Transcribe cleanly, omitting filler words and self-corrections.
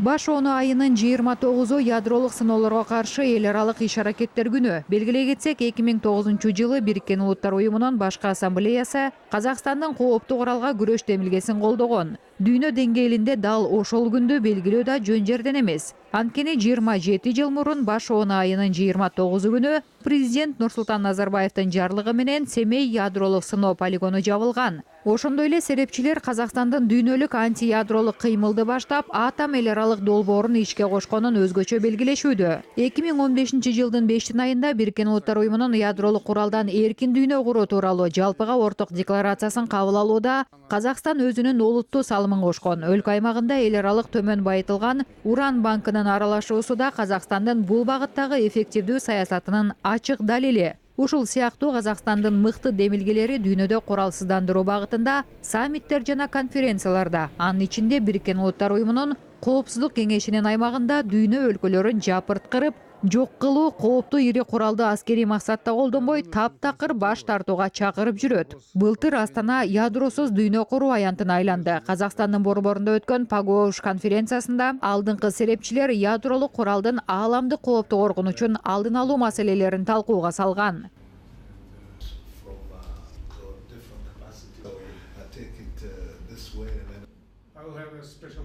Баш оны айынын 29-у ядролық сыноолорго каршы эл аралык иш-аракеттер күнү. Белгилей кетсек, 2009 жылы Бириккен Улуттар уюмунун башкы ассамблеясы Казакстандын кооптуу куралга күрөш демилгесин колдогон. Дүйнө деңгээлинде дал ошол күндү белгилөө да жөн жерден эмес. Анткени 27 жыл мурун баш оны айынын 29 күнү президент Нурсултан Назарбаевдин жарлыгы менен Семей ядролук сыноо полигону жабылган. Ошондой эле серепчилер Казакстандын дүйнөлүк антиядролук кыймылды баштап, атом эл аралык долбоорун ишке кошконун өзгөчө белгилешүүдө. 2015 жылдын 5 айында Бириккен Улуттар уюмунун ядролук куралдан эркин дүйнө куруу тууралуу жалпыга орток декларациясын кабыл алууда Казакстан өзүнүн олуттуу салымын кошкон. Өлкө аймагында эл аралык төмөн байытылган уран банкынын аралашуусу да Казакстандын бул багыттагы эффективдүү саясатынын ачык далили. Ушул сыяктуу Казакстандын мыкты демилгелери дүйнөдө куралсыздандыруу багытында саммиттер жана конференцияларда, анын ичинде Бириккен Улуттар уюмунун Коопсуздук кеңешинин аймагында дүйнө өлкөлөрүн жапырткырып, жок кылуу кооптуу ири куралды аскерий максатта колдонбой таптакыр баш тартууга чакырып жүрөт. Былтыр Астана ядросуз дүйнө куруу аянтына айланды. Казакстандын борборунда өткөн Пагош конференциясында алдыңкы серепчилер ядролук куралдын ааламдык кооптуу коркунучун алдын алуу маселелерин талкууга салган. I will have a special